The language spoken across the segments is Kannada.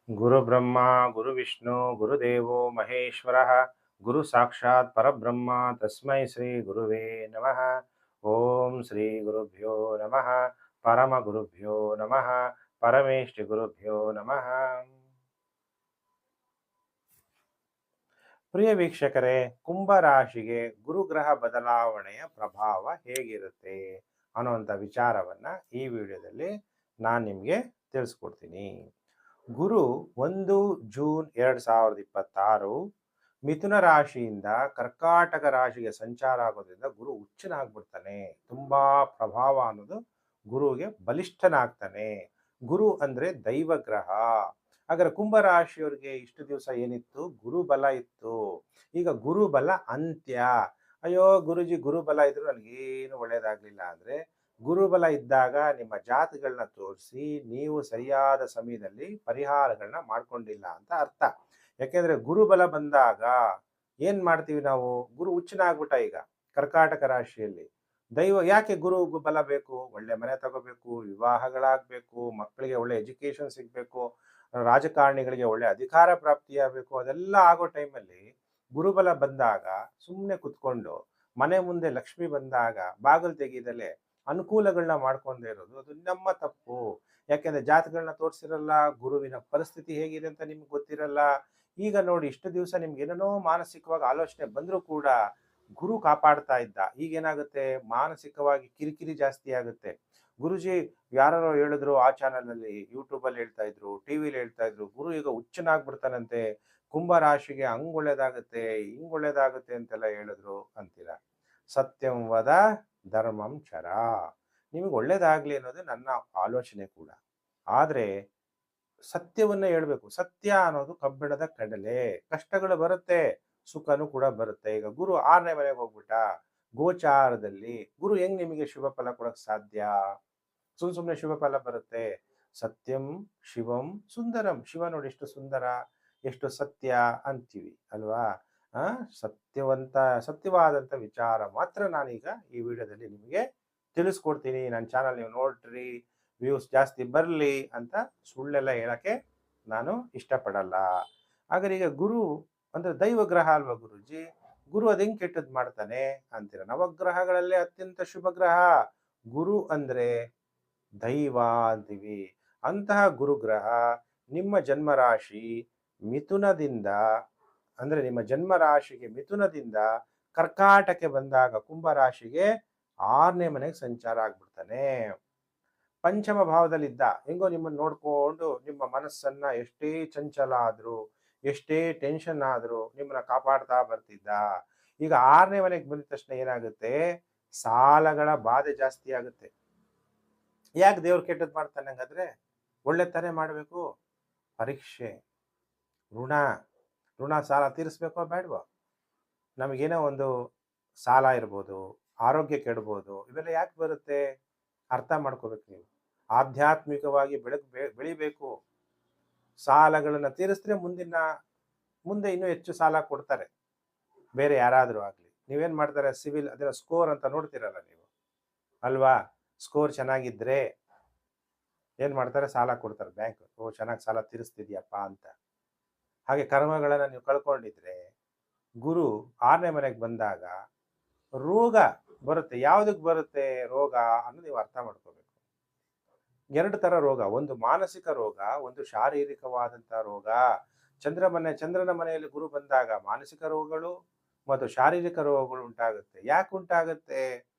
गुरुब्रह्मा गुरुविष्णु गुरुदेवो महेश्वरः गुरु साक्षात् परब्रह्म तस्मै श्री गुरुवे नमः। ओम श्री गुरुभ्यो नमः। परम गुरुभ्यो नमः। परमेष्टि गुरुभ्यो नमः। ಪ್ರಿಯ ವೀಕ್ಷಕರೇ, ಕುಂಭರಾಶಿಗೆ ಗುರುಗ್ರಹ ಬದಲಾವಣೆಯ ಪ್ರಭಾವ ಹೇಗಿರುತ್ತೆ ಅನ್ನುವಂಥ ವಿಚಾರವನ್ನು ಈ ವಿಡಿಯೋದಲ್ಲಿ ನಾನು ನಿಮಗೆ ತಿಳಿಸ್ಕೊಡ್ತೀನಿ. ಗುರು 1 ಜೂನ್ 2026 ಮಿಥುನ ರಾಶಿಯಿಂದ ಕರ್ಕಾಟಕ ರಾಶಿಗೆ ಸಂಚಾರ ಆಗೋದ್ರಿಂದ ಗುರು ಉಚ್ಚನಾಗ್ಬಿಡ್ತಾನೆ. ತುಂಬಾ ಪ್ರಭಾವ ಅನ್ನೋದು ಗುರುವಿಗೆ ಬಲಿಷ್ಠನಾಗ್ತಾನೆ. ಗುರು ಅಂದ್ರೆ ದೈವಗ್ರಹ. ಹಾಗಾದ್ರೆ ಕುಂಭರಾಶಿಯವರಿಗೆ ಇಷ್ಟು ದಿವಸ ಏನಿತ್ತು? ಗುರುಬಲ ಇತ್ತು. ಈಗ ಗುರುಬಲ ಅಂತ್ಯ. ಅಯ್ಯೋ ಗುರುಜಿ, ಗುರುಬಲ ಇದ್ರು ನನಗೇನು ಒಳ್ಳೇದಾಗ್ಲಿಲ್ಲ ಅಂದ್ರೆ, ಗುರುಬಲ ಇದ್ದಾಗ ನಿಮ್ಮ ಜಾತಗಳನ್ನ ತೋರಿಸಿ ನೀವು ಸರಿಯಾದ ಸಮಯದಲ್ಲಿ ಪರಿಹಾರಗಳನ್ನ ಮಾಡ್ಕೊಂಡಿಲ್ಲ ಅಂತ ಅರ್ಥ. ಯಾಕೆಂದ್ರೆ ಗುರುಬಲ ಬಂದಾಗ ಏನ್ ಮಾಡ್ತೀವಿ ನಾವು? ಗುರು ಉಚ್ಚನಾಗ್ಬಿಟ್ಟ ಈಗ ಕರ್ಕಾಟಕ ರಾಶಿಯಲ್ಲಿ. ದೈವ ಯಾಕೆ ಗುರು ಬಲ ಬೇಕು? ಒಳ್ಳೆ ಮನೆ ತಗೋಬೇಕು, ವಿವಾಹಗಳಾಗಬೇಕು, ಮಕ್ಕಳಿಗೆ ಒಳ್ಳೆ ಎಜುಕೇಶನ್ ಸಿಗಬೇಕು, ರಾಜಕಾರಣಿಗಳಿಗೆ ಒಳ್ಳೆ ಅಧಿಕಾರ ಪ್ರಾಪ್ತಿಯಾಗಬೇಕು. ಅದೆಲ್ಲ ಆಗೋ ಟೈಮಲ್ಲಿ ಗುರುಬಲ ಬಂದಾಗ ಸುಮ್ಮನೆ ಕುತ್ಕೊಂಡು ಮನೆ ಮುಂದೆ ಲಕ್ಷ್ಮಿ ಬಂದಾಗ ಬಾಗಿಲು ತೆಗೀದಲೆ ಅನುಕೂಲಗಳನ್ನ ಮಾಡ್ಕೊಂಡೇ ಇರೋದು ಅದು ನಮ್ಮ ತಪ್ಪು. ಯಾಕೆಂದ್ರೆ ಜಾತಗಳನ್ನ ತೋರಿಸಿರಲ್ಲ, ಗುರುವಿನ ಪರಿಸ್ಥಿತಿ ಹೇಗಿದೆ ಅಂತ ನಿಮ್ಗೆ ಗೊತ್ತಿರಲ್ಲ. ಈಗ ನೋಡಿ, ಇಷ್ಟು ದಿವಸ ನಿಮ್ಗೆ ಏನೇನೋ ಮಾನಸಿಕವಾಗಿ ಆಲೋಚನೆ ಬಂದರೂ ಕೂಡ ಗುರು ಕಾಪಾಡ್ತಾ ಇದ್ದ. ಈಗೇನಾಗುತ್ತೆ? ಮಾನಸಿಕವಾಗಿ ಕಿರಿಕಿರಿ ಜಾಸ್ತಿ ಆಗುತ್ತೆ. ಗುರುಜಿ ಯಾರೋ ಹೇಳಿದ್ರು, ಆ ಚಾನಲಲ್ಲಿ ಯೂಟ್ಯೂಬಲ್ಲಿ ಹೇಳ್ತಾ ಇದ್ರು, ಟಿವಿಲಿ ಹೇಳ್ತಾ ಇದ್ರು, ಗುರು ಈಗ ಹುಚ್ಚನಾಗ್ಬಿಡ್ತಾನಂತೆ, ಕುಂಭ ರಾಶಿಗೆ ಹಂಗ್ ಒಳ್ಳೇದಾಗುತ್ತೆ ಹಿಂಗ್ ಒಳ್ಳೇದಾಗುತ್ತೆ ಅಂತೆಲ್ಲ ಹೇಳಿದ್ರು ಅಂತೀರ. ಸತ್ಯಂ ವದ ಧರ್ಮಂ ಚರ. ನಿಮಗೆ ಒಳ್ಳೇದಾಗ್ಲಿ ಅನ್ನೋದು ನನ್ನ ಆಲೋಚನೆ ಕೂಡ. ಆದ್ರೆ ಸತ್ಯವನ್ನ ಹೇಳ್ಬೇಕು. ಸತ್ಯ ಅನ್ನೋದು ಕಬ್ಬಿಣದ ಕಡಲೆ. ಕಷ್ಟಗಳು ಬರುತ್ತೆ, ಸುಖನೂ ಕೂಡ ಬರುತ್ತೆ. ಈಗ ಗುರು 6ನೇ ಮನೆಗೆ ಹೋಗ್ಬಿಟ್ಟ ಗೋಚಾರದಲ್ಲಿ. ಗುರು ಹೆಂಗ್ ನಿಮಗೆ ಶುಭ ಫಲ ಕೊಡಕ್ ಸಾಧ್ಯ? ಸುಮ್ಮನೆ ಶುಭ ಫಲ ಬರುತ್ತೆ? ಸತ್ಯಂ ಶಿವಂ ಸುಂದರಂ. ಶಿವ ನೋಡಿ ಎಷ್ಟು ಸುಂದರ, ಎಷ್ಟು ಸತ್ಯ ಅಂತೀವಿ ಅಲ್ವಾ? ಸತ್ಯವಾದಂಥ ವಿಚಾರ ಮಾತ್ರ ನಾನೀಗ ಈ ವಿಡಿಯೋದಲ್ಲಿ ನಿಮಗೆ ತಿಳಿಸ್ಕೊಡ್ತೀನಿ. ನನ್ನ ಚಾನಲ್ ನೀವು ನೋಡ್ರಿ, ವ್ಯೂಸ್ ಜಾಸ್ತಿ ಬರಲಿ ಅಂತ ಸುಳ್ಳೆಲ್ಲ ಹೇಳಕ್ಕೆ ನಾನು ಇಷ್ಟಪಡಲ್ಲ. ಹಾಗಾದ್ರೆ ಈಗ ಗುರು ಅಂದ್ರೆ ದೈವ ಗ್ರಹ ಅಲ್ವಾ ಗುರುಜಿ? ಗುರು ಅದ್ ಹೆಂಗ್ ಕೆಟ್ಟದ್ ಮಾಡ್ತಾನೆ ಅಂತೀರ. ನವಗ್ರಹಗಳಲ್ಲೇ ಅತ್ಯಂತ ಶುಭ ಗ್ರಹ ಗುರು ಅಂದ್ರೆ ದೈವ ಅಂತೀವಿ. ಅಂತಹ ಗುರುಗ್ರಹ ನಿಮ್ಮ ಜನ್ಮರಾಶಿ ಮಿಥುನದಿಂದ, ಅಂದ್ರೆ ನಿಮ್ಮ ಜನ್ಮರಾಶಿಗೆ ಮಿಥುನದಿಂದ ಕರ್ಕಾಟಕ್ಕೆ ಬಂದಾಗ ಕುಂಭರಾಶಿಗೆ 6ನೇ ಮನೆಗೆ ಸಂಚಾರ ಆಗ್ಬಿಡ್ತಾನೆ. ಪಂಚಮ ಭಾವದಲ್ಲಿದ್ದ ಹೆಂಗೋ ನಿಮ್ಮನ್ನು ನೋಡ್ಕೊಂಡು ನಿಮ್ಮ ಮನಸ್ಸನ್ನ ಎಷ್ಟೇ ಚಂಚಲ ಆದ್ರೂ, ಎಷ್ಟೇ ಟೆನ್ಷನ್ ಆದ್ರೂ ನಿಮ್ಮನ್ನ ಕಾಪಾಡ್ತಾ ಬರ್ತಿದ್ದ. ಈಗ 6ನೇ ಮನೆಗೆ ಬಂದ ತಕ್ಷಣ ಏನಾಗುತ್ತೆ? ಸಾಲಗಳ ಬಾಧೆ ಜಾಸ್ತಿ ಆಗುತ್ತೆ. ಯಾಕೆ ದೇವ್ರು ಕೆಟ್ಟದ್ ಮಾಡ್ತಾನೆ ಹಂಗಾದ್ರೆ? ಒಳ್ಳೆ ತಾನೇ ಮಾಡಬೇಕು. ಪರೀಕ್ಷೆ, ಋಣ ಸಾಲ ತೀರಿಸ್ಬೇಕೋ ಬೇಡವೋ? ನಮಗೇನೋ ಒಂದು ಸಾಲ ಇರ್ಬೋದು, ಆರೋಗ್ಯ ಕೆಡ್ಬೋದು, ಇವೆಲ್ಲ ಯಾಕೆ ಬರುತ್ತೆ? ಅರ್ಥ ಮಾಡ್ಕೋಬೇಕು ನೀವು. ಆಧ್ಯಾತ್ಮಿಕವಾಗಿ ಬೆಳಿಬೇಕು. ಸಾಲಗಳನ್ನ ತೀರಿಸಿದ್ರೆ ಮುಂದೆ ಇನ್ನೂ ಹೆಚ್ಚು ಸಾಲ ಕೊಡ್ತಾರೆ, ಬೇರೆ ಯಾರಾದರೂ ಆಗ್ಲಿ. ನೀವೇನ್ ಮಾಡ್ತಾರೆ? ಸಿವಿಲ್ ಅದನ್ನ ಸ್ಕೋರ್ ಅಂತ ನೋಡ್ತಿರಲ್ಲ ನೀವು ಅಲ್ವಾ? ಸ್ಕೋರ್ ಚೆನ್ನಾಗಿದ್ರೆ ಏನ್ ಮಾಡ್ತಾರೆ? ಸಾಲ ಕೊಡ್ತಾರೆ ಬ್ಯಾಂಕ್. ಓ ಚೆನ್ನಾಗಿ ಸಾಲ ತೀರಿಸ್ತಿದ್ಯಪ್ಪ ಅಂತ. ಹಾಗೆ ಕರ್ಮಗಳನ್ನ ನೀವು ಕಳ್ಕೊಂಡಿದ್ರೆ ಗುರು 6ನೇ ಮನೆಗೆ ಬಂದಾಗ ರೋಗ ಬರುತ್ತೆ. ಯಾವುದಕ್ಕೆ ಬರುತ್ತೆ ರೋಗ ಅನ್ನೋದು ನೀವು ಅರ್ಥ ಮಾಡ್ಕೋಬೇಕು. 2 ತರ ರೋಗ, ಒಂದು ಮಾನಸಿಕ ರೋಗ, ಒಂದು ಶಾರೀರಿಕವಾದಂತ ರೋಗ. ಚಂದ್ರನ ಮನೆಯಲ್ಲಿ ಗುರು ಬಂದಾಗ ಮಾನಸಿಕ ರೋಗಗಳು ಮತ್ತು ಶಾರೀರಿಕ ರೋಗಗಳು ಉಂಟಾಗುತ್ತೆ. ಯಾಕೆ ಉಂಟಾಗುತ್ತೆ?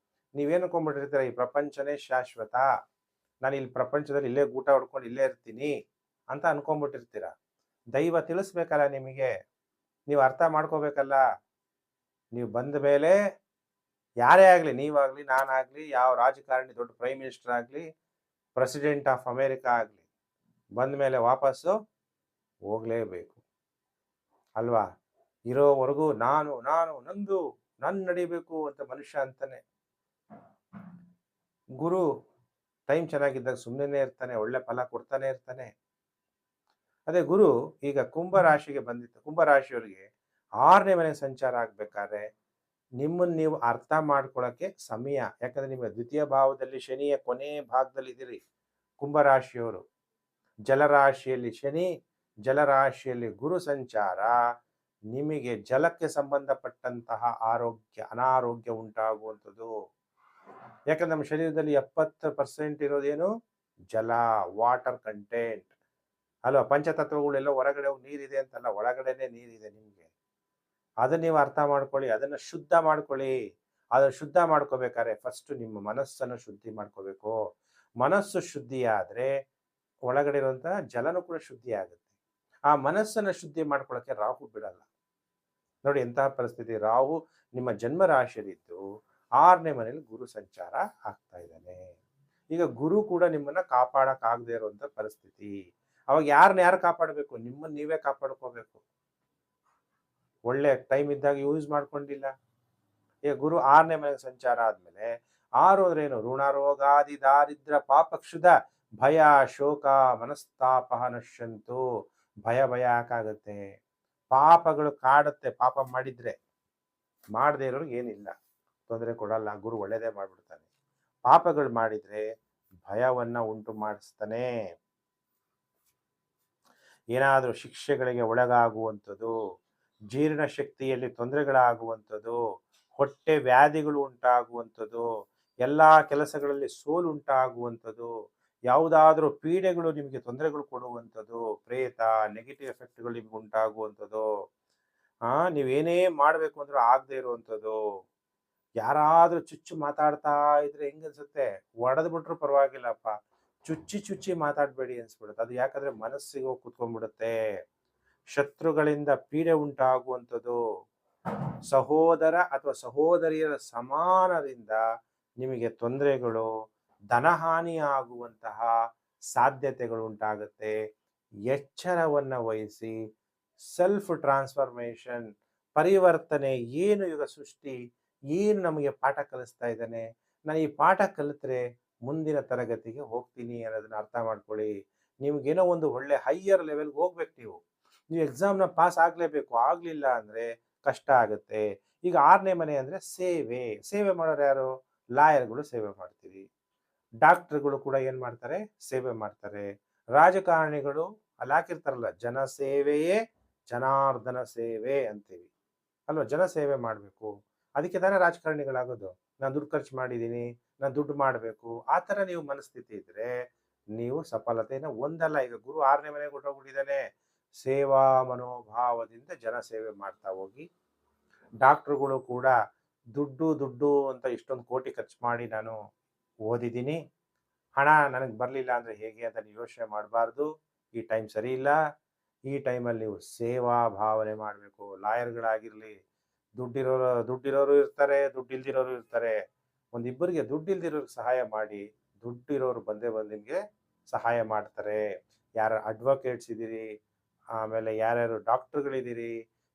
ನೀವೇನು ಅನ್ಕೊಂಡ್ಬಿಟ್ಟಿರ್ತೀರ, ಈ ಪ್ರಪಂಚನೇ ಶಾಶ್ವತ, ನಾನು ಇಲ್ಲಿ ಪ್ರಪಂಚದಲ್ಲಿ ಇಲ್ಲೇ ಊಟ ಹೊಡ್ಕೊಂಡು ಇಲ್ಲೇ ಇರ್ತೀನಿ ಅಂತ ಅನ್ಕೊಂಡ್ಬಿಟ್ಟಿರ್ತೀರ. ದೈವ ತಿಳಿಸ್ಬೇಕಲ್ಲ ನಿಮಗೆ, ನೀವು ಅರ್ಥ ಮಾಡ್ಕೋಬೇಕಲ್ಲ. ನೀವು ಬಂದ ಮೇಲೆ ಯಾರೇ ಆಗಲಿ, ನೀವಾಗಲಿ, ನಾನಾಗಲಿ, ಯಾವ ರಾಜಕಾರಣಿ, ದೊಡ್ಡ ಪ್ರೈಮ್ ಮಿನಿಸ್ಟರ್ ಆಗಲಿ, ಪ್ರೆಸಿಡೆಂಟ್ ಆಫ್ ಅಮೇರಿಕಾ ಆಗಲಿ, ಬಂದ ಮೇಲೆ ವಾಪಸ್ಸು ಹೋಗಲೇಬೇಕು ಅಲ್ವಾ? ಇರೋವರೆಗೂ ನಾನು ನಂದು ನನ್ನ ನಡಿಬೇಕು ಅಂತ ಮನುಷ್ಯ ಅಂತಾನೆ. ಗುರು ಟೈಮ್ ಚೆನ್ನಾಗಿದ್ದಾಗ ಸುಮ್ಮನೆ ಇರ್ತಾನೆ, ಒಳ್ಳೆ ಫಲ ಕೊಡ್ತಾನೆ ಇರ್ತಾನೆ. ಅದೇ ಗುರು ಈಗ ಕುಂಭರಾಶಿಗೆ ಬಂದಿತ್ತು, ಕುಂಭರಾಶಿಯವರಿಗೆ 6ನೇ ಮನೆ ಸಂಚಾರ ಆಗ್ಬೇಕಾದ್ರೆ ನಿಮ್ಮನ್ನು ನೀವು ಅರ್ಥ ಮಾಡ್ಕೊಳಕ್ಕೆ ಸಮಯ. ಯಾಕಂದ್ರೆ ನಿಮಗೆ ದ್ವಿತೀಯ ಭಾವದಲ್ಲಿ ಶನಿಯ ಕೊನೆ ಭಾಗದಲ್ಲಿ ಇದ್ದೀರಿ ಕುಂಭರಾಶಿಯವರು. ಜಲರಾಶಿಯಲ್ಲಿ ಶನಿ, ಜಲರಾಶಿಯಲ್ಲಿ ಗುರು ಸಂಚಾರ ನಿಮಗೆ ಜಲಕ್ಕೆ ಸಂಬಂಧಪಟ್ಟಂತಹ ಅನಾರೋಗ್ಯ ಉಂಟಾಗುವಂಥದ್ದು. ಯಾಕಂದ್ರೆ ನಮ್ಮ ಶರೀರದಲ್ಲಿ 70% ಇರೋದೇನು ಜಲ, ವಾಟರ್ ಕಂಟೆಂಟ್ ಅಲ್ವಾ. ಪಂಚತತ್ವಗಳೆಲ್ಲ ಹೊರಗಡೆ ಹೋಗಿ ನೀರಿದೆ ಅಂತಲ್ಲ, ಒಳಗಡೆನೆ ನೀರಿದೆ ನಿಮ್ಗೆ. ಅದನ್ನ ನೀವು ಅರ್ಥ ಮಾಡ್ಕೊಳ್ಳಿ, ಅದನ್ನ ಶುದ್ಧ ಮಾಡ್ಕೊಳ್ಳಿ. ಅದನ್ನ ಶುದ್ಧ ಮಾಡ್ಕೋಬೇಕಾದ್ರೆ ಫಸ್ಟ್ ನಿಮ್ಮ ಮನಸ್ಸನ್ನು ಶುದ್ಧಿ ಮಾಡ್ಕೋಬೇಕು. ಮನಸ್ಸು ಶುದ್ಧಿ ಆದ್ರೆ ಒಳಗಡೆ ಇರುವಂತಹ ಜಲನೂ ಕೂಡ ಶುದ್ಧಿ ಆಗುತ್ತೆ. ಆ ಮನಸ್ಸನ್ನ ಶುದ್ಧಿ ಮಾಡ್ಕೊಳ್ಳೋಕೆ ರಾಹು ಬಿಡಲ್ಲ. ನೋಡಿ ಎಂತಹ ಪರಿಸ್ಥಿತಿ. ರಾಹು ನಿಮ್ಮ ಜನ್ಮ ರಾಶಿಯಲ್ಲಿದ್ದು 6ನೇ ಮನೆಯಲ್ಲಿ ಗುರು ಸಂಚಾರ ಆಗ್ತಾ ಇದ್ದಾನೆ. ಈಗ ಗುರು ಕೂಡ ನಿಮ್ಮನ್ನ ಕಾಪಾಡಕ್ ಆಗದೆ ಇರುವಂತ ಪರಿಸ್ಥಿತಿ. ಅವಾಗ ಯಾರು ಕಾಪಾಡಬೇಕು? ನಿಮ್ಮನ್ನ ನೀವೇ ಕಾಪಾಡ್ಕೋಬೇಕು. ಒಳ್ಳೆ ಟೈಮ್ ಇದ್ದಾಗ ಯೂಸ್ ಮಾಡ್ಕೊಂಡಿಲ್ಲ. ಈಗ ಗುರು 6ನೇ ಮನೆಗೆ ಸಂಚಾರ ಆದ್ಮೇಲೆ 6 ಅಂದ್ರೆ ಏನು? ಋಣ ರೋಗಾದಿ ದಾರಿದ್ರ ಪಾಪಕ್ಷುದ ಭಯ ಶೋಕ ಮನಸ್ತಾಪ ನಶ್ಯಂತು. ಭಯ ಯಾಕಾಗತ್ತೆ? ಪಾಪಗಳು ಕಾಡುತ್ತೆ. ಪಾಪ ಮಾಡಿದ್ರೆ, ಮಾಡದೇ ಇರೋರ್ಗೆ ಏನಿಲ್ಲ, ತೊಂದರೆ ಕೊಡಲ್ಲ, ಗುರು ಒಳ್ಳೇದೇ ಮಾಡ್ಬಿಡ್ತಾನೆ. ಪಾಪಗಳು ಮಾಡಿದ್ರೆ ಭಯವನ್ನ ಉಂಟು ಮಾಡಿಸ್ತಾನೆ. ಏನಾದರೂ ಶಿಕ್ಷೆಗಳಿಗೆ ಒಳಗಾಗುವಂಥದ್ದು, ಜೀರ್ಣ ಶಕ್ತಿಯಲ್ಲಿ ತೊಂದರೆಗಳಾಗುವಂಥದ್ದು, ಹೊಟ್ಟೆ ವ್ಯಾಧಿಗಳು ಉಂಟಾಗುವಂಥದ್ದು, ಎಲ್ಲ ಕೆಲಸಗಳಲ್ಲಿ ಸೋಲು ಉಂಟಾಗುವಂಥದ್ದು, ಯಾವುದಾದ್ರೂ ಪೀಡೆಗಳು ನಿಮಗೆ ತೊಂದರೆಗಳು ಕೊಡುವಂಥದ್ದು, ಪ್ರೇತ ನೆಗೆಟಿವ್ ಎಫೆಕ್ಟ್ಗಳು ನಿಮ್ಗೆ ಉಂಟಾಗುವಂಥದ್ದು, ನೀವೇನೇ ಮಾಡಬೇಕು ಅಂದ್ರೂ ಆಗದೆ ಇರುವಂಥದ್ದು, ಯಾರಾದ್ರೂ ಚುಚ್ಚು ಮಾತಾಡ್ತಾ ಇದ್ರೆ ಹೆಂಗನ್ಸುತ್ತೆ? ಒಡೆದು ಬಿಟ್ರು ಪರವಾಗಿಲ್ಲಪ್ಪ, ಚುಚ್ಚಿ ಮಾತಾಡಬೇಡಿ ಅನ್ಸ್ಬಿಡುತ್ತೆ. ಅದು ಯಾಕಂದ್ರೆ ಮನಸ್ಸಿಗೆ ಹೋಗಿ ಕುತ್ಕೊಂಡ್ಬಿಡುತ್ತೆ. ಶತ್ರುಗಳಿಂದ ಪೀಡೆ ಉಂಟಾಗುವಂಥದ್ದು, ಸಹೋದರ ಅಥವಾ ಸಹೋದರಿಯರ ಸಮಾನರಿಂದ ನಿಮಗೆ ತೊಂದರೆಗಳು, ಧನಹಾನಿ ಆಗುವಂತಹ ಸಾಧ್ಯತೆಗಳು ಉಂಟಾಗುತ್ತೆ. ಎಚ್ಚರವನ್ನ ವಹಿಸಿ ಸೆಲ್ಫ್ ಟ್ರಾನ್ಸ್ಫಾರ್ಮೇಶನ್, ಪರಿವರ್ತನೆ ಏನು ಈಗ ಸೃಷ್ಟಿ ಏನು ನಮಗೆ ಪಾಠ ಕಲಿಸ್ತಾ ಇದ್ದಾನೆ, ನಾನು ಈ ಪಾಠ ಕಲಿತ್ರೆ ಮುಂದಿನ ತರಗತಿಗೆ ಹೋಗ್ತೀನಿ ಅನ್ನೋದನ್ನ ಅರ್ಥ ಮಾಡ್ಕೊಳ್ಳಿ. ನಿಮ್ಗೇನೋ ಒಂದು ಒಳ್ಳೆ ಹೈಯರ್ ಲೆವೆಲ್ಗೆ ಹೋಗ್ಬೇಕು. ನೀವು ಎಕ್ಸಾಮ್ನ ಪಾಸ್ ಆಗಲೇಬೇಕು. ಆಗಲಿಲ್ಲ ಅಂದರೆ ಕಷ್ಟ ಆಗುತ್ತೆ. ಈಗ 6ನೇ ಮನೆ ಅಂದರೆ ಸೇವೆ ಮಾಡೋರು ಯಾರು? ಲಾಯರ್ಗಳು ಸೇವೆ ಮಾಡ್ತೀವಿ. ಡಾಕ್ಟರ್ಗಳು ಕೂಡ ಏನು ಮಾಡ್ತಾರೆ? ಸೇವೆ ಮಾಡ್ತಾರೆ. ರಾಜಕಾರಣಿಗಳು ಅಲ್ಲಿ ಹಾಕಿರ್ತಾರಲ್ಲ, ಜನ ಸೇವೆಯೇ ಜನಾರ್ದನ ಸೇವೆ ಅಂತೀವಿ ಅಲ್ವಾ. ಜನ ಸೇವೆ ಮಾಡಬೇಕು, ಅದಕ್ಕೆ ತಾನೇ ರಾಜಕಾರಣಿಗಳಾಗೋದು. ನಾನು ದುಡ್ಡು ಖರ್ಚು ಮಾಡಿದ್ದೀನಿ, ನಾನು ದುಡ್ಡು ಮಾಡಬೇಕು, ಆ ಥರ ನೀವು ಮನಸ್ಥಿತಿ ಇದ್ರೆ ನೀವು ಸಫಲತೆಯನ್ನು ಹೊಂದಲ್ಲ. ಈಗ ಗುರು 6ನೇ ಮನೆಗೆ ಹೊರಟೋಗ್ಬಿಟ್ಟಿದ್ದಾನೆ. ಸೇವಾ ಮನೋಭಾವದಿಂದ ಜನ ಸೇವೆ ಮಾಡ್ತಾ ಹೋಗಿ. ಡಾಕ್ಟ್ರುಗಳು ಕೂಡ ದುಡ್ಡು ಅಂತ ಇಷ್ಟೊಂದು ಕೋಟಿ ಖರ್ಚು ಮಾಡಿ ನಾನು ಓದಿದ್ದೀನಿ, ಹಣ ನನಗೆ ಬರಲಿಲ್ಲ ಅಂದರೆ ಹೇಗೆ ಅಂತ ನೀವು ಯೋಚನೆ ಮಾಡಬಾರ್ದು. ಈ ಟೈಮ್ ಸರಿ ಇಲ್ಲ. ಈ ಟೈಮಲ್ಲಿ ನೀವು ಸೇವಾ ಭಾವನೆ ಮಾಡಬೇಕು. ಲಾಯರ್ಗಳಾಗಿರಲಿ, ದುಡ್ಡಿರೋರು ಇರ್ತಾರೆ, ದುಡ್ಡಿಲ್ದಿರೋರು ಇರ್ತಾರೆ. ಒಂದಿಬ್ಬರಿಗೆ ದುಡ್ಡಿಲ್ದಿರೋರಿಗೆ ಸಹಾಯ ಮಾಡಿ, ದುಡ್ಡಿರೋರು ಬಂದು ನಿಮಗೆ ಸಹಾಯ ಮಾಡ್ತಾರೆ. ಯಾರು ಅಡ್ವೊಕೇಟ್ಸ್ ಇದ್ದೀರಿ, ಆಮೇಲೆ ಯಾರ್ಯಾರು ಡಾಕ್ಟರ್ಗಳಿದ್ದೀರಿ,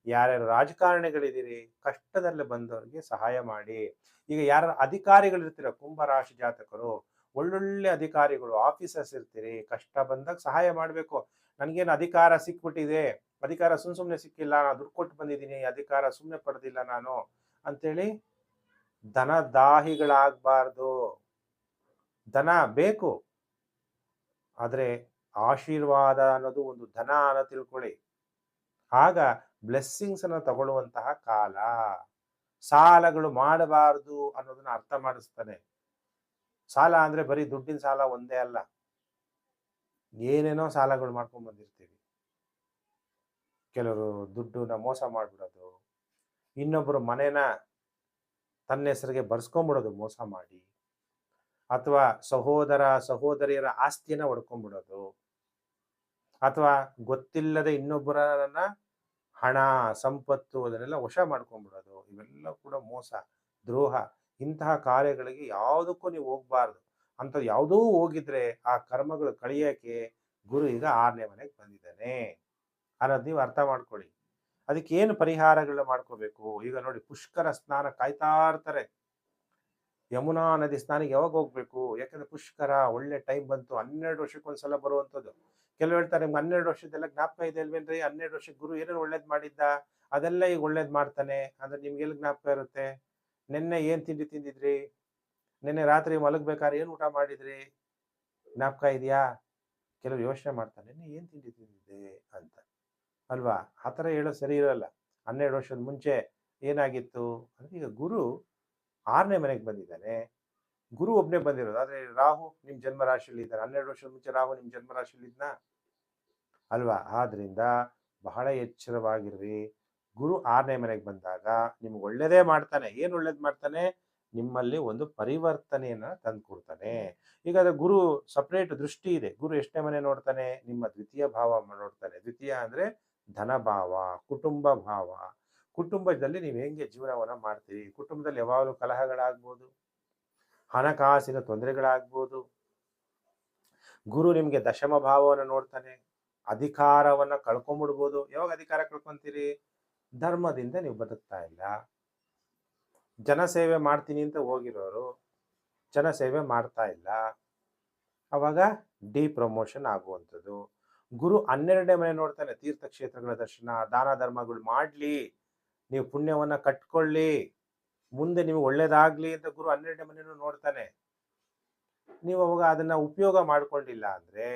ಯಾರ್ಯಾರು ರಾಜಕಾರಣಿಗಳಿದ್ದೀರಿ, ಕಷ್ಟದಲ್ಲಿ ಬಂದವರಿಗೆ ಸಹಾಯ ಮಾಡಿ. ಈಗ ಯಾರ ಅಧಿಕಾರಿಗಳಿರ್ತೀರ, ಕುಂಭರಾಶಿ ಜಾತಕರು, ಒಳ್ಳೊಳ್ಳೆ ಅಧಿಕಾರಿಗಳು, ಆಫೀಸರ್ಸ್ ಇರ್ತೀರಿ, ಕಷ್ಟ ಬಂದಾಗ ಸಹಾಯ ಮಾಡಬೇಕು. ನನಗೇನು ಅಧಿಕಾರ ಸಿಕ್ಬಿಟ್ಟಿದೆ, ಅಧಿಕಾರ ಸುಮ್ಮನೆ ಸಿಕ್ಕಿಲ್ಲ, ನಾನು ದುಡ್ಡು ಕೊಟ್ಟು ಬಂದಿದ್ದೀನಿ, ಅಧಿಕಾರ ಸುಮ್ಮನೆ ಪಡೆದಿಲ್ಲ ನಾನು ಅಂತೇಳಿ ಧನದಾಹಿಗಳಾಗಬಾರ್ದು. ಧನ ಬೇಕು, ಆದರೆ ಆಶೀರ್ವಾದ ಅನ್ನೋದು ಒಂದು ಧನ ಅನ್ನೋ ತಿಳ್ಕೊಳ್ಳಿ. ಆಗ ಬ್ಲೆಸ್ಸಿಂಗ್ಸ್ ಅನ್ನು ತಗೊಳ್ಳುವಂತಹ ಕಾಲ. ಸಾಲಗಳು ಮಾಡಬಾರದು ಅನ್ನೋದನ್ನ ಅರ್ಥ ಮಾಡಿಸ್ತಾನೆ. ಸಾಲ ಅಂದ್ರೆ ಬರೀ ದುಡ್ಡಿನ ಸಾಲ ಒಂದೇ ಅಲ್ಲ, ಏನೇನೋ ಸಾಲಗಳು ಮಾಡ್ಕೊಂಡ್ ಬಂದಿರ್ತೀವಿ. ಕೆಲವರು ದುಡ್ಡನ್ನ ಮೋಸ ಮಾಡ್ಬಿಡೋದು, ಇನ್ನೊಬ್ಬರು ಮನೇನ ತನ್ನ ಹೆಸರಿಗೆ ಬರ್ಸ್ಕೊಂಡ್ಬಿಡೋದು ಮೋಸ ಮಾಡಿ, ಅಥವಾ ಸಹೋದರಿಯರ ಆಸ್ತಿಯನ್ನ ಹೊಡ್ಕೊಂಡ್ಬಿಡೋದು, ಅಥವಾ ಗೊತ್ತಿಲ್ಲದೆ ಇನ್ನೊಬ್ಬರನ್ನ ಹಣ ಸಂಪತ್ತು ಅದನ್ನೆಲ್ಲ ವಶ ಮಾಡ್ಕೊಂಡ್ಬಿಡೋದು. ಇವೆಲ್ಲ ಕೂಡ ಮೋಸ, ದ್ರೋಹ. ಇಂತಹ ಕಾರ್ಯಗಳಿಗೆ ಯಾವುದಕ್ಕೂ ನೀವು ಹೋಗ್ಬಾರ್ದು. ಅಂಥದ್ದು ಯಾವುದೂ ಹೋಗಿದ್ರೆ ಆ ಕರ್ಮಗಳು ಕಳಿಯಕ್ಕೆ ಗುರು ಈಗ 6ನೇ ಮನೆಗೆ ಬಂದಿದ್ದಾನೆ ಅನ್ನೋದು ನೀವು ಅರ್ಥ ಮಾಡ್ಕೊಳ್ಳಿ. ಅದಕ್ಕೆ ಏನು ಪರಿಹಾರಗಳನ್ನ ಮಾಡ್ಕೋಬೇಕು? ಈಗ ನೋಡಿ, ಪುಷ್ಕರ ಸ್ನಾನ ಕಾಯ್ತಾ ಇರ್ತಾರೆ. ಯಮುನಾ ನದಿ ಸ್ನಾನಕ್ಕೆ ಯಾವಾಗ ಹೋಗ್ಬೇಕು? ಯಾಕಂದ್ರೆ ಪುಷ್ಕರ ಒಳ್ಳೆ ಟೈಮ್ ಬಂತು, 12 ವರ್ಷಕ್ಕೊಂದ್ಸಲ ಬರುವಂಥದ್ದು. ಕೆಲವು ಹೇಳ್ತಾರೆ, ನಿಮ್ಗೆ 12 ವರ್ಷದೆಲ್ಲ ಜ್ಞಾಪಕ ಇದೆ ಅಲ್ವೇನ್ರಿ? 12 ವರ್ಷಕ್ಕೆ ಗುರು ಏನೇನು ಒಳ್ಳೇದು ಮಾಡಿದ್ದ, ಅದೆಲ್ಲ ಈಗ ಒಳ್ಳೇದು ಮಾಡ್ತಾನೆ ಅಂದ್ರೆ ನಿಮ್ಗೆಲ್ಲ ಜ್ಞಾಪಕ ಇರುತ್ತೆ? ನಿನ್ನೆ ಏನ್ ತಿಂಡಿ ತಿಂದಿದ್ರಿ? ನಿನ್ನೆ ರಾತ್ರಿ ಮಲಗ್ಬೇಕಾದ್ರೆ ಏನು ಊಟ ಮಾಡಿದ್ರಿ? ಜ್ಞಾಪಕ ಇದೆಯಾ? ಕೆಲವರು ಯೋಚನೆ ಮಾಡ್ತಾನೆ ನೀನು ಏನು ತಿಂಡಿ ತಿಂದಿದ್ದೆ ಅಂತ, ಅಲ್ವಾ? ಆ ಥರ ಹೇಳೋದು ಸರಿ ಇರೋಲ್ಲ. 12 ವರ್ಷದ ಮುಂಚೆ ಏನಾಗಿತ್ತು ಅಂದರೆ, ಈಗ ಗುರು 6ನೇ ಮನೆಗೆ ಬಂದಿದ್ದಾನೆ. ಗುರು ಒಬ್ಬನೇ ಬಂದಿರೋದು, ಆದರೆ ರಾಹು ನಿಮ್ಮ ಜನ್ಮ ರಾಶಿಯಲ್ಲಿ ಇದ್ದಾನೆ. 12 ವರ್ಷದ ಮುಂಚೆ ರಾಹು ನಿಮ್ಮ ಜನ್ಮ ರಾಶಿಯಲ್ಲಿ ಇದ್ನಾ? ಅಲ್ವಾ? ಆದ್ರಿಂದ ಬಹಳ ಎಚ್ಚರವಾಗಿರ್ರಿ. ಗುರು 6ನೇ ಮನೆಗೆ ಬಂದಾಗ ನಿಮ್ಗೆ ಒಳ್ಳೇದೇ ಮಾಡ್ತಾನೆ. ಏನು ಒಳ್ಳೇದು ಮಾಡ್ತಾನೆ? ನಿಮ್ಮಲ್ಲಿ ಒಂದು ಪರಿವರ್ತನೆಯನ್ನು ತಂದುಕೊಡ್ತಾನೆ. ಈಗ ಅದು ಗುರು ಸಪ್ರೇಟ್ ದೃಷ್ಟಿ ಇದೆ. ಗುರು ಎಷ್ಟನೇ ಮನೆ ನೋಡ್ತಾನೆ? ನಿಮ್ಮ ದ್ವಿತೀಯ ಭಾವ ನೋಡ್ತಾನೆ. ದ್ವಿತೀಯ ಅಂದರೆ ಧನಭಾವ, ಕುಟುಂಬ ಭಾವ. ಕುಟುಂಬದಲ್ಲಿ ನೀವು ಹೆಂಗೆ ಜೀವನವನ್ನು ಮಾಡ್ತೀರಿ? ಕುಟುಂಬದಲ್ಲಿ ಯಾವಾಗಲೂ ಕಲಹಗಳಾಗ್ಬೋದು, ಹಣಕಾಸಿನ ತೊಂದರೆಗಳಾಗ್ಬೋದು. ಗುರು ನಿಮಗೆ ದಶಮ ಭಾವವನ್ನು ನೋಡ್ತಾನೆ. ಅಧಿಕಾರವನ್ನು ಕಳ್ಕೊಂಬಿಡ್ಬೋದು. ಯಾವಾಗ ಅಧಿಕಾರ ಕಳ್ಕೊಂತೀರಿ? ಧರ್ಮದಿಂದ ನೀವು ಬದುಕ್ತಾ ಇಲ್ಲ. ಜನಸೇವೆ ಮಾಡ್ತೀನಿ ಅಂತ ಹೋಗಿರೋರು ಜನಸೇವೆ ಮಾಡ್ತಾ ಇಲ್ಲ, ಅವಾಗ ಡಿಪ್ರಮೋಷನ್ ಆಗುವಂಥದ್ದು. ಗುರು 12ನೇ ಮನೆ ನೋಡ್ತಾನೆ. ತೀರ್ಥಕ್ಷೇತ್ರಗಳ ದರ್ಶನ, ದಾನ ಧರ್ಮಗಳು ಮಾಡಲಿ, ನೀವು ಪುಣ್ಯವನ್ನು ಕಟ್ಕೊಳ್ಳಿ, ಮುಂದೆ ನಿಮಗೆ ಒಳ್ಳೇದಾಗಲಿ ಅಂತ ಗುರು 12ನೇ ಮನೆಯೂ ನೋಡ್ತಾನೆ. ನೀವು ಅವಾಗ ಅದನ್ನು ಉಪಯೋಗ ಮಾಡ್ಕೊಂಡಿಲ್ಲ ಅಂದರೆ,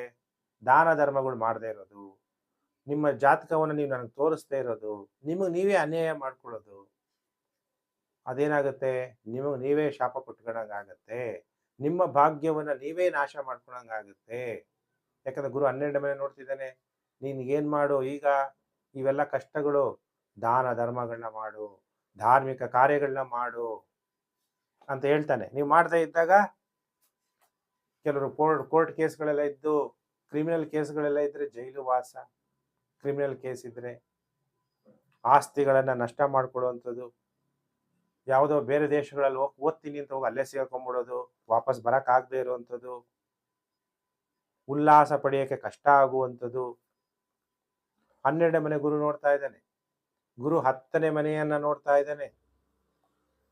ದಾನ ಧರ್ಮಗಳು ಮಾಡದೇ ಇರೋದು, ನಿಮ್ಮ ಜಾತಕವನ್ನು ನೀವು ನನಗೆ ತೋರಿಸ್ದೇ ಇರೋದು, ನಿಮಗೆ ನೀವೇ ಅನ್ಯಾಯ ಮಾಡ್ಕೊಳ್ಳೋದು, ಅದೇನಾಗುತ್ತೆ? ನಿಮಗೆ ನೀವೇ ಶಾಪ ಕೊಟ್ಕೊಳಂಗಾಗತ್ತೆ. ನಿಮ್ಮ ಭಾಗ್ಯವನ್ನು ನೀವೇ ನಾಶ ಮಾಡ್ಕೊಳಂಗಾಗುತ್ತೆ. ಯಾಕಂದರೆ ಗುರು 12ನೇ ಮನೆ ನೋಡ್ತಿದ್ದಾನೆ. ನೀನು ಮಾಡು ಈಗ? ಇವೆಲ್ಲ ಕಷ್ಟಗಳು, ದಾನ ಧರ್ಮಗಳನ್ನ ಮಾಡು, ಧಾರ್ಮಿಕ ಕಾರ್ಯಗಳನ್ನ ಮಾಡು ಅಂತ ಹೇಳ್ತಾನೆ. ನೀವು ಮಾಡದೇ ಇದ್ದಾಗ ಕೆಲವರು ಕೋರ್ಟ್ ಕೇಸ್ಗಳೆಲ್ಲ ಇದ್ದು, ಕ್ರಿಮಿನಲ್ ಕೇಸ್ಗಳೆಲ್ಲ ಇದ್ದರೆ ಜೈಲು ವಾಸ. ಕ್ರಿಮಿನಲ್ ಕೇಸ್ ಇದ್ದರೆ ಆಸ್ತಿಗಳನ್ನು ನಷ್ಟ ಮಾಡ್ಕೊಳ್ಳುವಂಥದ್ದು, ಯಾವುದೋ ಬೇರೆ ದೇಶಗಳಲ್ಲಿ ಓದ್ತೀನಿ ಅಂತ ಹೋಗಿ ಅಲ್ಲೇ ಸೇರ್ಕೊಂಡ್ಬಿಡೋದು, ವಾಪಸ್ ಬರೋಕ್ಕಾಗದೇ ಇರುವಂಥದ್ದು, ಉಲ್ಲಾಸ ಪಡೆಯೋಕ್ಕೆ ಕಷ್ಟ ಆಗುವಂಥದ್ದು. 12ನೇ ಮನೆ ಗುರು ನೋಡ್ತಾ ಇದ್ದಾನೆ. ಗುರು 10ನೇ ಮನೆಯನ್ನು ನೋಡ್ತಾ ಇದ್ದಾನೆ.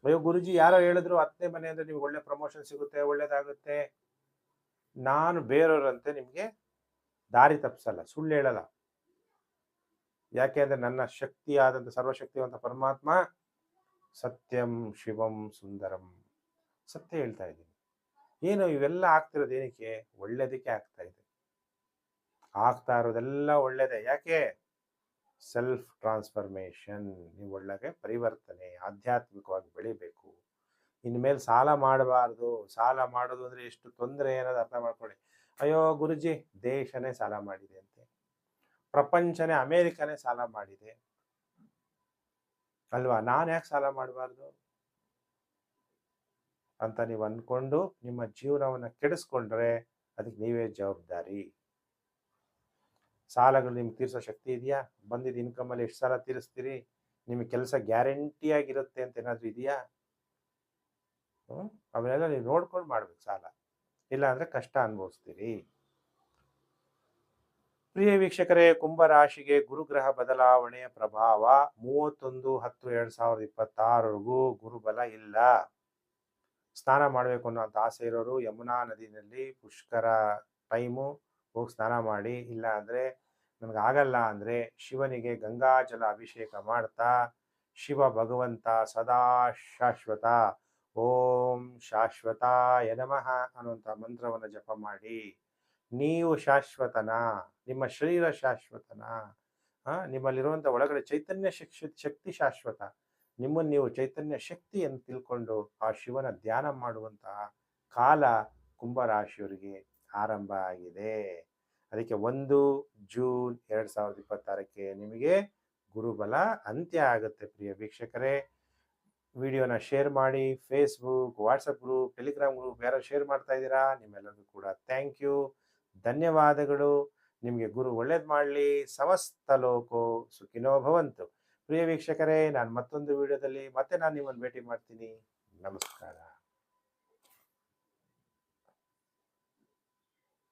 ಅಯ್ಯೋ ಗುರುಜಿ ಯಾರೋ ಹೇಳಿದ್ರು 10ನೇ ಮನೆ ಅಂದರೆ ನಿಮ್ಗೆ ಒಳ್ಳೆ ಪ್ರಮೋಷನ್ ಸಿಗುತ್ತೆ, ಒಳ್ಳೇದಾಗುತ್ತೆ. ನಾನು ಬೇರೆಯವರಂತೆ ನಿಮಗೆ ದಾರಿ ತಪ್ಪಿಸಲ್ಲ, ಸುಳ್ಳು ಹೇಳಲ್ಲ. ಯಾಕೆ ಅಂದರೆ ನನ್ನ ಶಕ್ತಿಯಾದಂಥ ಸರ್ವಶಕ್ತಿವಂತ ಪರಮಾತ್ಮ ಸತ್ಯಂ ಶಿವಂ ಸುಂದರಂ, ಸತ್ಯ ಹೇಳ್ತಾ ಇದ್ದೀನಿ. ಏನು ಇವೆಲ್ಲ ಆಗ್ತಿರೋದು ಏನಕ್ಕೆ? ಒಳ್ಳೇದಕ್ಕೆ ಆಗ್ತಾ ಇದೆ. ಆಗ್ತಾ ಇರೋದೆಲ್ಲ ಒಳ್ಳೇದೇ. ಯಾಕೆ? Self transformation. ನೀವು ಒಳ್ಳೆಗೆ ಪರಿವರ್ತನೆ, ಆಧ್ಯಾತ್ಮಿಕವಾಗಿ ಬೆಳಿಬೇಕು. ಇನ್ಮೇಲೆ ಸಾಲ ಮಾಡಬಾರ್ದು. ಸಾಲ ಮಾಡೋದು ಅಂದರೆ ಎಷ್ಟು ತೊಂದರೆ ಅನ್ನೋದು ಅರ್ಥ ಮಾಡ್ಕೊಳ್ಳಿ. ಅಯ್ಯೋ ಗುರುಜಿ, ದೇಶನೇ ಸಾಲ ಮಾಡಿದೆ ಅಂತೆ, ಪ್ರಪಂಚನೇ, ಅಮೇರಿಕನೇ ಸಾಲ ಮಾಡಿದೆ ಅಲ್ವಾ, ನಾನು ಯಾಕೆ ಸಾಲ ಮಾಡಬಾರ್ದು ಅಂತ ನೀವು ಅಂದ್ಕೊಂಡು ನಿಮ್ಮ ಜೀವನವನ್ನು ಕೆಡಿಸ್ಕೊಂಡ್ರೆ ಅದಕ್ಕೆ ನೀವೇ ಜವಾಬ್ದಾರಿ. ಸಾಲಗಳು ನಿಮ್ಗೆ ತೀರಿಸೋ ಶಕ್ತಿ ಇದೆಯಾ? ಬಂದಿದ್ದ ಇನ್ಕಮಲ್ಲಿ ಎಷ್ಟು ಸಾಲ ತೀರಿಸ್ತೀರಿ? ನಿಮಗೆ ಕೆಲಸ ಗ್ಯಾರಂಟಿಯಾಗಿರುತ್ತೆ ಅಂತ ಏನಾದರೂ ಇದೆಯಾ? ಅವನ್ನೆಲ್ಲ ನೀವು ನೋಡ್ಕೊಂಡು ಮಾಡ್ಬೇಕು ಸಾಲ, ಇಲ್ಲ ಅಂದರೆ ಕಷ್ಟ ಅನುಭವಿಸ್ತೀರಿ. ಪ್ರಿಯ ವೀಕ್ಷಕರೇ, ಕುಂಭರಾಶಿಗೆ ಗುರುಗ್ರಹ ಬದಲಾವಣೆಯ ಪ್ರಭಾವ 31/10/2026ವರೆಗೂ ಗುರುಬಲ ಇಲ್ಲ. ಸ್ನಾನ ಮಾಡಬೇಕು ಅನ್ನೋಂಥ ಆಸೆ ಇರೋರು ಯಮುನಾ ನದಿನಲ್ಲಿ ಪುಷ್ಕರ ಟೈಮು ಹೋಗಿ ಸ್ನಾನ ಮಾಡಿ. ಇಲ್ಲ ಅಂದರೆ ನನಗಾಗಲ್ಲ ಅಂದರೆ ಶಿವನಿಗೆ ಗಂಗಾಜಲ ಅಭಿಷೇಕ ಮಾಡ್ತಾ ಶಿವ ಭಗವಂತ ಸದಾ ಶಾಶ್ವತ, ಓಂ ಶಾಶ್ವತಾಯ ನಮಃ ಅನ್ನುವಂಥ ಮಂತ್ರವನ್ನು ಜಪ ಮಾಡಿ. ನೀವು ಶಾಶ್ವತನ, ನಿಮ್ಮ ಶರೀರ ಶಾಶ್ವತನ, ನಿಮ್ಮಲ್ಲಿರುವಂಥ ಒಳಗಡೆ ಚೈತನ್ಯ ಶಕ್ತಿ ಶಾಶ್ವತ. ನಿಮ್ಮನ್ನು ನೀವು ಚೈತನ್ಯ ಶಕ್ತಿಯನ್ನು ತಿಳ್ಕೊಂಡು ಆ ಶಿವನ ಧ್ಯಾನ ಮಾಡುವಂತಹ ಕಾಲ ಕುಂಭರಾಶಿಯವರಿಗೆ ಆರಂಭ ಆಗಿದೆ. ಅದಕ್ಕೆ 1 ಜೂನ್ 2026ಕ್ಕೆ ನಿಮಗೆ ಗುರುಬಲ ಅಂತ್ಯ ಆಗುತ್ತೆ. ಪ್ರಿಯ ವೀಕ್ಷಕರೇ, ವಿಡಿಯೋನ ಶೇರ್ ಮಾಡಿ. Facebook, WhatsApp group, Telegram group ಯಾರು ಶೇರ್ ಮಾಡ್ತಾ ಇದ್ದೀರಾ, ನಿಮ್ಮೆಲ್ಲರಿಗೂ ಕೂಡ ಥ್ಯಾಂಕ್ ಯು, ಧನ್ಯವಾದಗಳು. ನಿಮಗೆ ಗುರು ಒಳ್ಳೇದು ಮಾಡಲಿ. ಸಮಸ್ತ ಲೋಕೋ ಸುಖಿನೋ ಭವಂತು. ಪ್ರಿಯ ವೀಕ್ಷಕರೇ, ನಾನು ಮತ್ತೊಂದು ವಿಡಿಯೋದಲ್ಲಿ ಮತ್ತೆ ನಾನು ನಿಮ್ಮನ್ನು ಭೇಟಿ ಮಾಡ್ತೀನಿ. ನಮಸ್ಕಾರ.